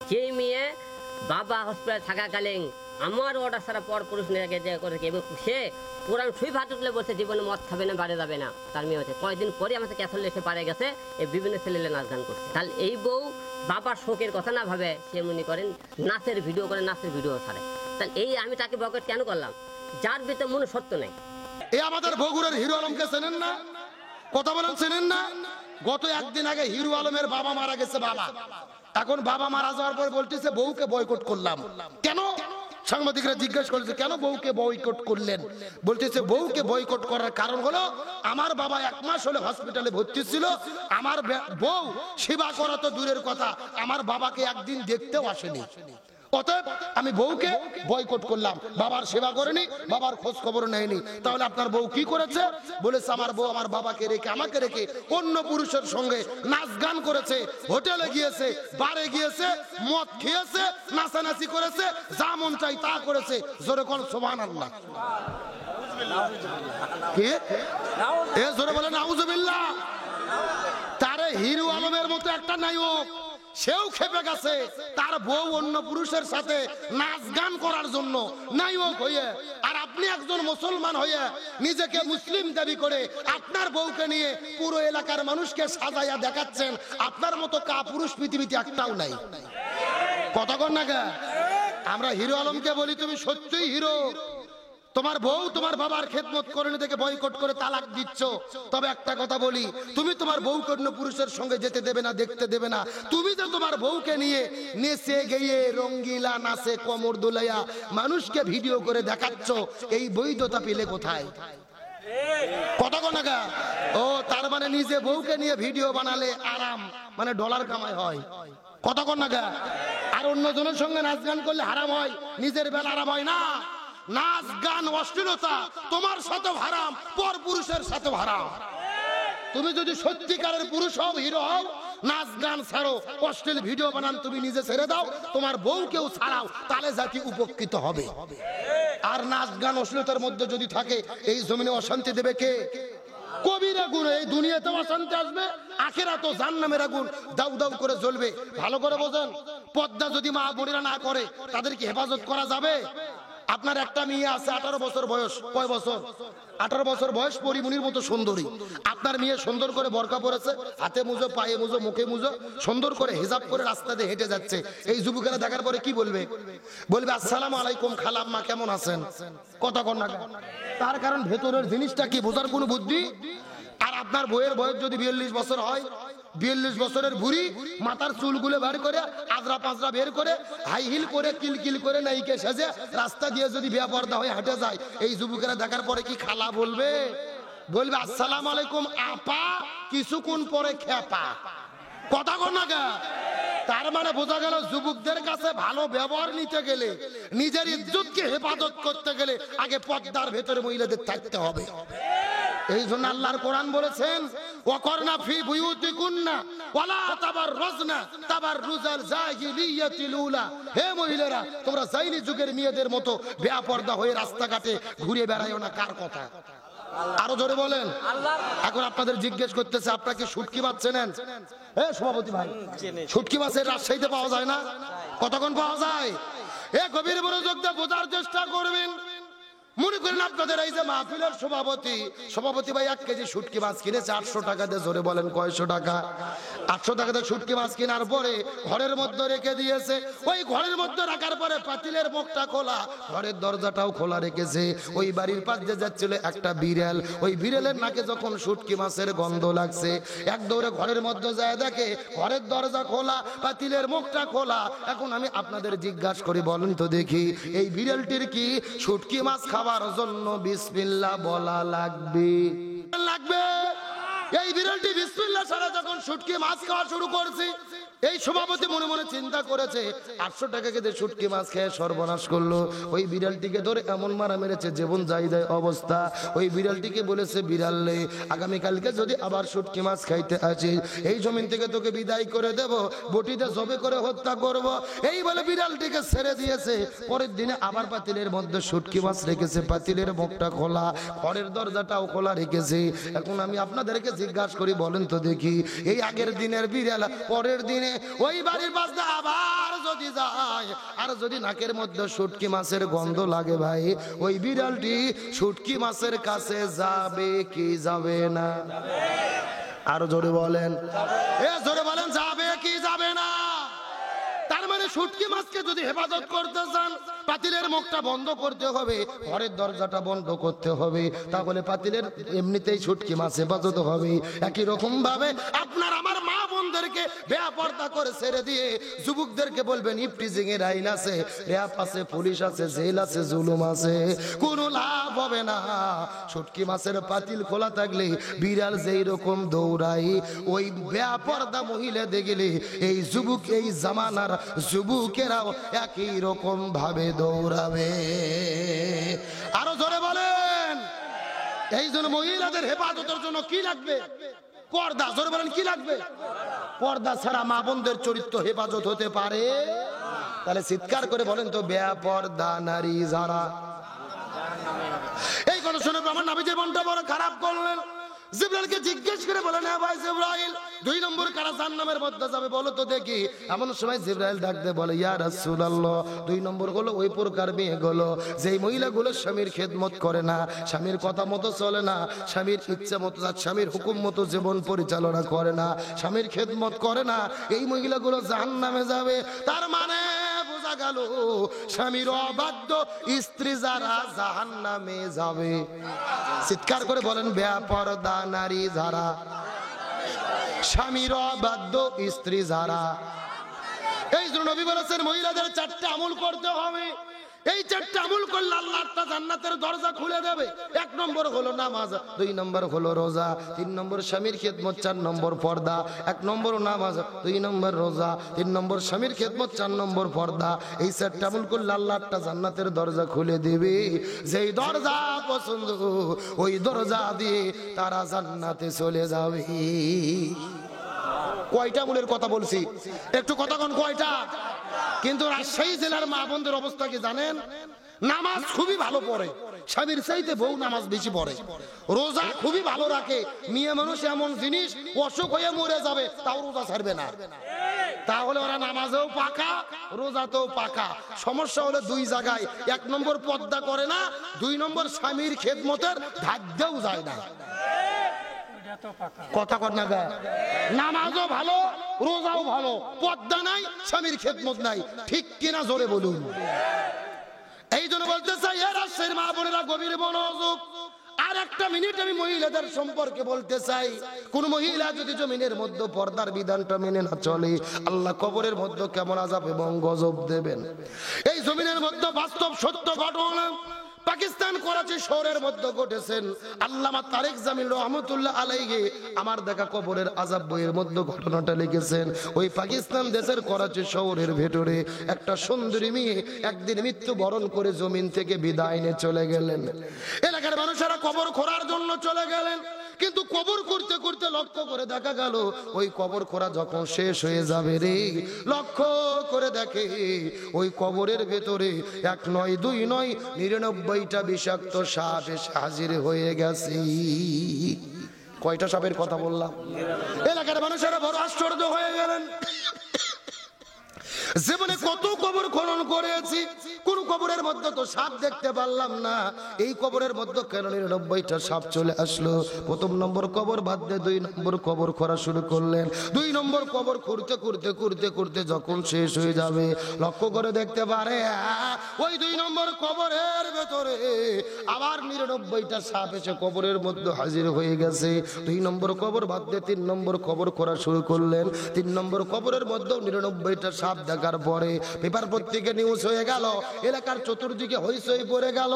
সেই মেয়ে বাবা হসপিটালে থাকাকালীন আমার অর্ডার ছাড়া পর পুরুষ নিয়ে যে করেছে এবং সে কোরআন সুই ভাত উঠলে বলছে জীবনে মদ খাবে না, বাড়ি যাবে না। তার মেয়ে হচ্ছে কয়েকদিন পরে আমাদের ক্যাথল এসে পারে গেছে, এই বিভিন্ন ছেলে নাচ গান করছে। তাহলে এই বউ বাবার শোকের কথা না ভাবে সে মনে করেন নাচের ভিডিও করে, নাচের ভিডিও ছাড়ে। তাহলে এই আমি তাকে বয়কট কেন করলাম? যার ভিতরে মনে সত্য নেই। এই আমাদের বগুড়ার হিরো আলমকে চেনেন না? কথা বলেন চেনেন না? গত একদিন আগে হিরো আলমের বাবা মারা গেছে। বাবা এখন বাবা মারা যাওয়ার পর বলতেছে বউকে বয়কট করলাম। কেন? সাংবাদিকরা জিজ্ঞাসা করেছে কেন বউকে বয়কট করলেন? বলতেছে বউকে বয়কট করার কারণ হলো আমার বাবা 1 মাস হলে হসপিটালে ভর্তি ছিল, আমার বউ সেবা করা তো দূরের কথা, আমার বাবাকে একদিন দেখতেও আসেনি। অতএব আমি বউকে বয়কট করলাম। বাবার সেবা করেনি, বাবার খোঁজ খবর নেয়নি। তাহলে আপনার বউ কি করেছে? বলেছে আমার বউ আমার বাবাকে রেখে, আমাকে রেখে অন্য পুরুষের সঙ্গে নাচ গান করেছে, হোটেলে গিয়েছে, বারে গিয়েছে, মদ খেয়েছে, নাচানাচি করেছে, যা মন চাই তা করেছে। জোরে কোন সুবহানাল্লাহ। কি এ জোরে বলে নাউজুবিল্লাহ। তারে হিরো আলমের মতো একটা নায়ক সেও খেপে গেছে, তার বউ অন্য পুরুষের সাথে নাচ গান করার জন্য নায়ক হয়ে, আর আপনি একজন মুসলমান হয়ে নিজেকে মুসলিম দাবি করে আপনার বউকে নিয়ে পুরো এলাকার মানুষকে সাজাইয়া দেখাচ্ছেন। আপনার মতো কাপুরুষ পৃথিবীতে একটাও নাই। কতক্ষণ না গা আমরা হিরো আলমকে বলি তুমি সত্যিই হিরো, তোমার বউ তোমার বাবার খেদমত করে দেখে বয়কট করে তালাক দিচ্ছ। তবে একটা কথা বলি, তুমি তোমার বউকে অন্য পুরুষের সঙ্গে যেতে দেবে না, দেখতে দেবে না। তুমি যে তোমার বউকে নিয়ে নেচে গিয়ে রঙ্গিলা নাচে কোমর দুলাইয়া মানুষকে ভিডিও করে দেখাচ্ছ, এই বৈধতা পেলে কোথায়? কতক্ষণ আগা ও তার মানে নিজে বউকে নিয়ে ভিডিও বানালে আরাম, মানে ডলার কামাই হয়। কতক্ষণ আগা আর অন্যজনের সঙ্গে নাচ গান করলে হারাম হয়, নিজের বেলা আরাম হয় না। নাচ গান অশ্লীলতা তোমার সাথে হারাম, পর পুরুষের সাথে হারাম। তুমি যদি সত্যিকারের পুরুষ হও, হিরো হও, নাচ গান ছাড়ো, অশ্লীল ভিডিও বানান, তুমি নিজে ছেড়ে দাও, তোমার বউকেও ছাড়াও, তাহলে জাতি উপকৃত হবে। আর নাচ গান অশ্লীলতার মধ্যে যদি থাকে এই জমিনে অশান্তি দেবে কে? কবিরা গুণ। এই দুনিয়াতে অশান্তি আসবে, আখিরাতেও জাহান্নামের আগুন দাউ দাউ করে জ্বলবে। ভালো করে বোঝেন, পর্দা যদি মা বোনেরা না করে তাদেরকে হেফাজত করা যাবে? আপনার একটা মেয়ে আছে 18 বছর বয়স, কয় বছর? 18 বছর বয়স, পরিমণির মতো সুন্দরী। আপনার মেয়ে সুন্দর করে বোরকা পরেছে, হাতে মুজো, পায়ে মুজো, মুখে মুজো, সুন্দর করে হিজাব করে রাস্তা দিয়ে হেঁটে যাচ্ছে। এই যুবকেরা দেখার পরে কি বলবে? বলবে আসসালামু আলাইকুম খালাম্মা, কেমন আছেন? কতক্ষণ না। তার কারণ ভেতরের জিনিসটা কি বোঝার কোনো বুদ্ধি। আর আপনার বইয়ের বয়স যদি 42 বছর হয়, 42 বছরের বুড়ি মাথার চুলগুলো বের করে, আজরা পাঁজরা বের করে, হাই হিল করে, কিলকিল করে, নাইকে সেজে রাস্তা দিয়ে যদি বেপরদা হয়ে হেঁটে যায়, এই যুবকেরা দেখার পরে কি খালা বলবে? বলবে আসসালামু আলাইকুম আপা, কিছুক্ষণ পরে খেপা। কথা কন না গা। তার মানে বোঝা গেল যুবকদের কাছে ভালো ব্যবহার নিতে গেলে, নিজের ইজ্জতকে হেফাজত করতে গেলে আগে পর্দার ভেতরে মহিলাদের থাকতে হবে। এই জন্য আল্লাহর কোরআন বলেছেন ওয়াকরনা ফি বুয়ুতিকুন্না ওয়ালা তাবাররাজনা তাবাররুজাল জাহিলিয়াতিল উলা। হে মহিলারা, তোমরা জাইলি যুগের মেয়েদের মতো বেপরদা হয়ে রাস্তাঘাটে ঘুরে বেড়ায়ও না। কার কথা? আরো জোরে বলেন। এখন আপনাদের জিজ্ঞেস করতেছে আপনারা কি শুটকি মাছ চেনেন? সভাপতি ভাই, শুটকি মাছের রাজশাহীতে পাওয়া যায় না? কতক্ষণ পাওয়া যায়? গভীর মনোযোগ দিয়ে বোঝার চেষ্টা করবেন। মনে করেন আপনাদের এই যে মাহফিলের সভাপতি ভাই 1 কেজি শুটকি মাছ কিনেছে 800 টাকা দিয়ে। জোরে বলেন কয়শো টাকা? 800 টাকা দিয়ে শুটকি মাছ কেনার পরে ঘরের মধ্যে রেখে দিয়েছে। ওই ঘরের মধ্যে রাখার পরে পাতিলের মুখটা খোলা, ঘরের দরজাটাও খোলা রেখেছে। ওই বাড়ির পাশ দিয়ে যাচ্ছিল একটা বিড়াল। ওই বিড়ালের নাকে যখন শুটকি মাছের গন্ধ লাগছে, এক দৌড়ে ঘরের মধ্যে যায়, দেখে ঘরের দরজা খোলা, পাতিলের মুখটা খোলা। এখন আমি আপনাদের জিজ্ঞাসা করি, বলেন তো দেখি, এই বিড়ালটির কি শুটকি মাছ খাবার জন্য বিসমিল্লাহ বলা লাগবে? এই বিড়ালটি বিসমিল্লাহ ছাড়া যখন শুটকি মাছ খাওয়া শুরু করছে, এই সভাপতি মনে মনে চিন্তা করেছে 800 টাকা দিয়ে শুটকি মাছ খেয়ে সর্বনাশ করলো। ওই বিড়ালটিকে ধরে এমন মারা মেরেছে জীবন যাই দেয় অবস্থা। ওই বিড়ালটিকে বলেছে, বিড়াল আগামীকালকে যদি আবার শুটকি মাছ খাইতে আসিস, এই জমিন থেকে তোকে বিদায় করে দেব, বটিতে জবে করে হত্যা করব। এই বলে বিড়ালটিকে ছেড়ে দিয়েছে। পরের দিনে আবার পাতিলের মধ্যে শুটকি মাছ রেখেছে, পাতিলের মুখটা খোলা, ঘরের দরজাটাও খোলা রেখেছে। এখন আমি আপনাদেরকে জিজ্ঞাসা করি, বলেন তো দেখি, এই আগের দিনের বিড়াল পরের দিনে নিয়ে ওই বাড়ির পাশ দিয়ে আবার যদি যায়, আর যদি নাকের মধ্যে শুটকি মাছের গন্ধ লাগে ভাই, ওই বিড়ালটি শুটকি মাছের কাছে যাবে কি যাবে না? আরো জোরে বলেন, জোরে বলেন, যাবে কি যাবে না? তার মানে শুটকি মাছকে যদি হেফাজত করতে চান, পাতিলের মুখটা বন্ধ করতে হবে, ঘরের দরজাটা বন্ধ করতে হবে, তাহলে পাতিলের এমনিতেই শুটকি মাছ হেফাজত হবে। একই রকম ভাবে আপনার আমার মা বোনদেরকে বেপরদা করে ছেড়ে দিয়ে যুবকদেরকে বলবেন ইফটিজিং এর আইন আছে, র্যাব আছে, পুলিশ আছে, জেল আছে, জুলুম আছে, কোনো লাভ হবে না। শুটকি মাছের পাতিল খোলা থাকলে বিড়াল যেই রকম দৌড়াই, ওই বেপরদা মহিলা দেখলে এই যুবক, এই জামানার যুবকেরাও একই রকম ভাবে দৌড়াবে। আরো জোরে বলেন। এই জন্য মহিলাদের হেফাজতের জন্য কি লাগবে? পর্দা। জোরে বলেন, কি লাগবে? পর্দা ছাড়া মা বোনদের চরিত্র হেফাজত হতে পারে? তাহলে চিৎকার করে বলেন তো, বেপরদা নারী যারা। এই কথা শুনে আমার নবীজির মনটা বড় খারাপ করলেন। জিবরাইলকে জিজ্ঞেস করে বলেন, হ্যাঁ ভাই জিবরাইল, 2 নম্বর কারা জাহান্নামের মধ্যে যাবে বলো তো দেখি। এমন সময় জিবরাইল ডাকতে বলে, ইয়া রাসূলুল্লাহ, 2 নম্বর হলো ওই প্রকার মেয়েগুলো যেই মহিলাগুলো স্বামীর খেদমত করে না, স্বামীর কথা মতো চলে না, স্বামীর ইচ্ছা মতো, স্বামীর হুকুম মতো জীবন পরিচালনা করে না, স্বামীর খেদমত করে না, এই মহিলাগুলো জাহান্নামে যাবে। তার মানে বোঝা গেল স্বামীর অবাধ্য স্ত্রী যারা জাহান্নামে যাবে। চিৎকার করে বলেন, বেপরদা নারী যারা, স্বামীর অবাধ্য স্ত্রী যারা। এই জন্য নবী বলেছেন মহিলাদের 4টা আমল করতে হবে। এই 4টা আমল করলে আল্লাহ তাআলা জান্নাতের দরজা খুলে দেবে। 1 নম্বর হলো নামাজ, 2 নম্বর হলো রোজা, 3 নম্বর স্বামীর খেদমত, 4 নম্বর পর্দা। 1 নম্বর নামাজ, 2 নম্বর রোজা, 3 নম্বর স্বামীর খেদমত, 4 নম্বর পর্দা। এই 4টা আমল করলে আল্লাহ তাআলা জান্নাতের দরজা খুলে দেবে। যেই দরজা পছন্দ ওই দরজা দিয়ে তারা জান্নাতে চলে যাবে। কয়টা আমলের কথা বলছি? একটু কথা কোন কয়টা? কিন্তু রাজশাহী জেলার মা বোনদের অবস্থা কি জানেন? নামাজ খুবই ভালো পড়ে, স্বামীর চাইতে বউ নামাজ বেশি পড়ে, রোজা খুবই ভালো রাখে। মেয়ে মানুষ এমন জিনিস, অসুখ হয়ে মরে যাবে তাও রোজা ছাড়বে না। তাহলে ওরা নামাজেও পাকা, রোজাতেও পাকা। সমস্যা হলো 2 জায়গায়। 1 নম্বর পর্দা করে না, 2 নম্বর স্বামীর খেদমতের ধার্যও যায় না। কথা কর না গা, নামাজও ভালো, রোজাও ভালো, পর্দা নাই, স্বামীর খেদমত নাই। ঠিক কিনা জোরে বলুন। এই জন্য বলতে চাই, এরা সেই মা বোনেরা গভীর মনোযোগ। আর একটা মিনিট আমি মহিলাদের সম্পর্কে বলতে চাই। কোন মহিলা যদি জমিনের মধ্যে পর্দার বিধানটা মেনে না চলে, আল্লাহ কবরের মধ্যে কেমন আযাব এবং গজব দেবেন। এই জমিনের মধ্যে বাস্তব সত্য ঘটনা পাকিস্তান করাচি শহরের মধ্যে ঘটেছেন। আল্লামা তারেক জামিল রহমতুল্লাহ আলাইহি আমার দেখা কবরের আযাব বইয়ের মধ্যে ঘটনাটা লিখেছেন। ওই পাকিস্তান দেশের করাচি শহরের ভেতরে একটা সুন্দরী মেয়ে একদিন মৃত্যুবরণ করে জমিন থেকে বিদায় নিয়ে চলে গেলেন। এলাকার মানুষেরা কবর খোঁড়ার জন্য চলে গেলেন, কিন্তু কবর করতে করতে লক্ষ্য করে দেখা গেল ওই কবর খোঁড়া যখন শেষ হয়ে যাবে রে, লক্ষ্য করে দেখে ওই কবরের ভেতরে 1 নয় 2 নয় 99টা বিষাক্ত সাপ এসে হাজির হয়ে গেছে। কয়টা সাপের কথা বললাম? এলাকার মানুষেরা বড় আশ্চর্য হয়ে গেলেন। জীবনে কত কবর খনন করেছি, কোন কবরের মধ্যে তো সাপ দেখতে পারলাম না। এই কবরের মধ্যে কেন 99টা সাপ চলে আসলো? 1 নম্বর কবর বাদ দিয়ে 2 নম্বর কবর খোঁড়া শুরু করলেন। 2 নম্বর কবর খুঁড়তে খুঁড়তে খুঁড়তে খুঁড়তে যখন শেষ হয়ে যাবে, লক্ষ্য করে দেখতে পারে ওই 2 নম্বর কবরের ভেতরে আবার 99টা সাপ এসে কবরের মধ্যে হাজির হয়ে গেছে। 2 নম্বর কবর বাদ দিয়ে 3 নম্বর কবর খোঁড়া শুরু করলেন। 3 নম্বর কবরের মধ্যে 99টা সাপ দেখার পরে পেপার পত্রিকা নিউজ হয়ে গেল, এলাকার চতুর্দিকে হইচই পড়ে গেল।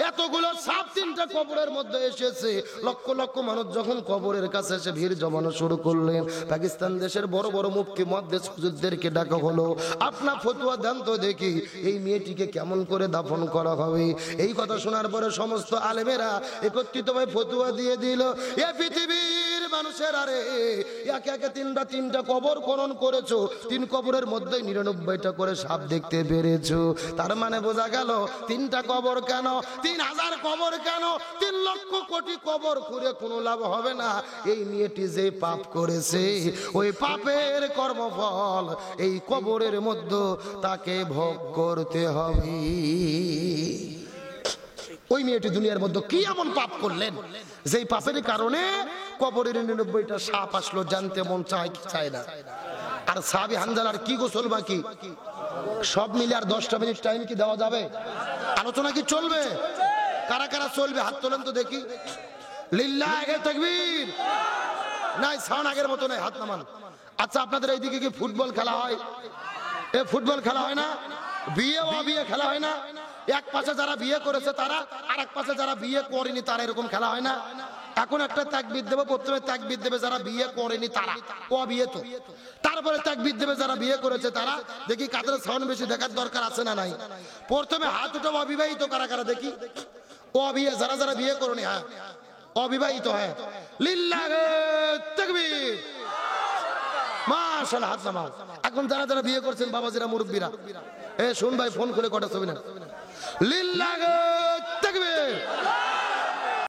এতগুলো সাপ 3টা কবরের মধ্যে এসেছে। লক্ষ লক্ষ মানুষ যখন কবরের কাছে এসে ভিড় জমানো শুরু করলেন, পাকিস্তান দেশের বড় বড় মুফতি মুহাদ্দিস হুজুরদেরকে ডাকা হলো, আপনার ফতোয়া দেন তো দেখি এই মেয়েটিকে কেমন করে দাফন করা হবে। এই কথা শোনার পরে সমস্ত আলেমেরা একত্রিত হয়ে ফতোয়া দিয়ে দিল, এ পৃথিবীর মানুষের আরে একে একে তিনটা কবর খনন করেছো, 3 কবরের মধ্যে 99টা করে সাপ দেখতে পেরেছো। তার মানে বোঝা গেল 3টা কবর কেন, 3000 কবর কেন, 3 লক্ষ কোটি কবর খুঁড়ে কোনো লাভ হবে না। এই মেয়েটি যে পাপ করেছে ওই পাপের কর্মফল এই কবরের মধ্যে তাকে ভোগ করতে হবে। ওই মেয়েটি দুনিয়ার মধ্যে কি এমন পাপ করলেন যেই পাপের কারণে কবরের 99টা সাপ আসলো? জানতে মন চায় কি চায় না? আর সাহাবী হানজালার কি গোসল বাকি, সব মিলে আর 10টা মিনিট টাইম কি দেওয়া যাবে? আলোচনা কি চলবে? কারা কারা চলবে হাত তোলেন তো দেখি। লিল্লাহি তাকবীর। নাই সাউন্ড আগের মতো নাই, হাত নামান। আচ্ছা, আপনাদের এইদিকে কি ফুটবল খেলা হয়? এ ফুটবল খেলা হয় না? বিয়ে অবিয়ে খেলা হয় না? এক পাশে যারা বিয়ে করেছে তারা, আর এক পাশে যারা বিয়ে করেনি তারা, এরকম খেলা হয় না? এখন একটা তাকবীর দেব, প্রথমে তাকবীর দেবে যারা বিয়ে করেনি তারা, অবিয়ে তো। তারপরে তাকবীর দেবে যারা বিয়ে করেছে তারা। দেখি কাদের সাউন্ড বেশি দেখার দরকার আছে না নাই? প্রথমে হাত উঠাও অবিবাহিত কারা কারা দেখি। অবিয়ে যারা যারা বিয়ে করনি, হ্যাঁ অবিবাহিত, হ্যাঁ লিল্লাহি তাকবীর, মাশাআল্লাহ, হাত নামাও। এখন যারা যারা বিয়ে করছেন বাবাজিরা, মুরব্বীরা, এ শুন ভাই, ফোন করে কটা ছবি না। লিল্লাহি